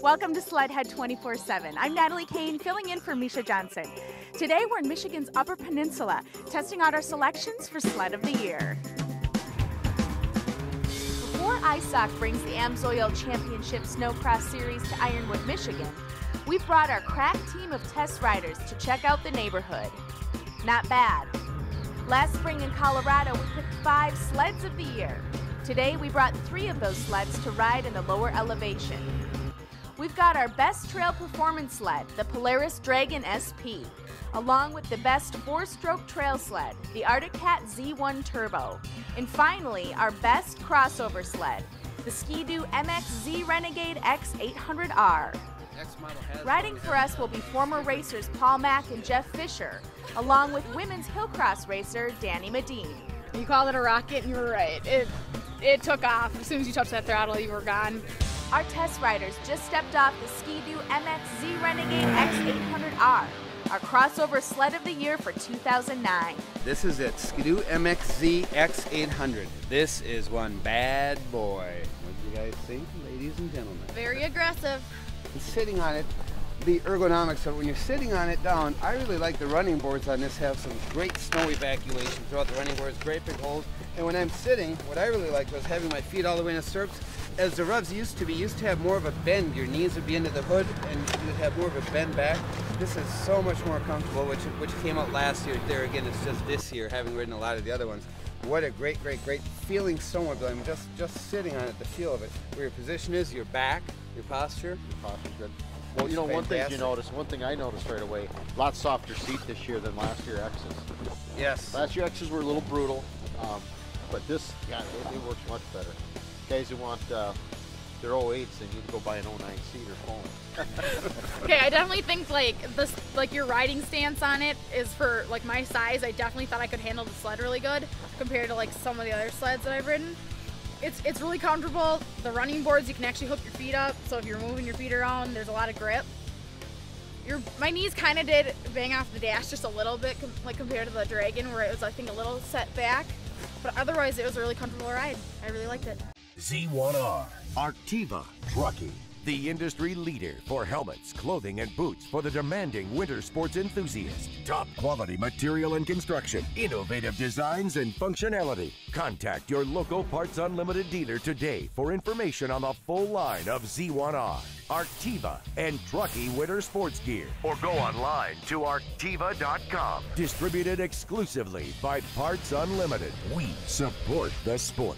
Welcome to Sledhead 24/7. I'm Natalie Kane, filling in for Misha Johnson. Today we're in Michigan's Upper Peninsula, testing out our selections for Sled of the Year. Before ISOC brings the AMSOIL Championship Snowcross Series to Ironwood, Michigan, we've brought our crack team of test riders to check out the neighborhood. Not bad. Last spring in Colorado, we picked 5 sleds of the year. Today, we brought 3 of those sleds to ride in the lower elevation. We've got our best trail performance sled, the Polaris Dragon SP, along with the best 4-stroke trail sled, the Arctic Cat Z1 Turbo, and finally, our best crossover sled, the Ski-Doo MXZ Renegade X800R. Riding for us will be former racers Paul Mack and Jeff Fisher, along with women's hillcross racer Danny Medine. You called it a rocket and you were right. It took off. As soon as you touched that throttle, you were gone. Our test riders just stepped off the Ski-Doo MXZ Renegade X800R, our crossover sled of the year for 2009. This is it, Ski-Doo MXZ X800. This is one bad boy. What do you guys think, ladies and gentlemen? Very aggressive. And sitting on it, the ergonomics of it, when you're sitting on it down, I really like the running boards on this have some great snow evacuation throughout the running boards, great big holes. And when I'm sitting, what I really liked was having my feet all the way in the stirrups. As the Revs used to have more of a bend. Your knees would be into the hood and you'd have more of a bend back. This is so much more comfortable, which came out last year. There again, it's just this year, having ridden a lot of the other ones. What a great feeling snowmobile. I'm just sitting on it, the feel of it. Where your position is, your back, your posture. Your posture's good. Well, you know, one thing I noticed right away, a lot softer seat this year than last year X's. Yes. Last year X's were a little brutal, but this, yeah, it works much better. Guys who want their 08s, they need to go buy an 09-seater phone. Okay, I definitely think like your riding stance on it is for like my size. I definitely thought I could handle the sled really good compared to like some of the other sleds that I've ridden. It's really comfortable. The running boards, you can actually hook your feet up, so if you're moving your feet around, there's a lot of grip. My knees kind of did bang off the dash just a little bit, compared to the Dragon, where it was, I think, a little set back. But otherwise, it was a really comfortable ride. I really liked it. Z1R, Artiva Truckee. The industry leader for helmets, clothing, and boots for the demanding winter sports enthusiast. Top quality material and construction, innovative designs and functionality. Contact your local Parts Unlimited dealer today for information on the full line of Z1R, Artiva, and Truckee winter sports gear. Or go online to artiva.com. Distributed exclusively by Parts Unlimited. We support the sport.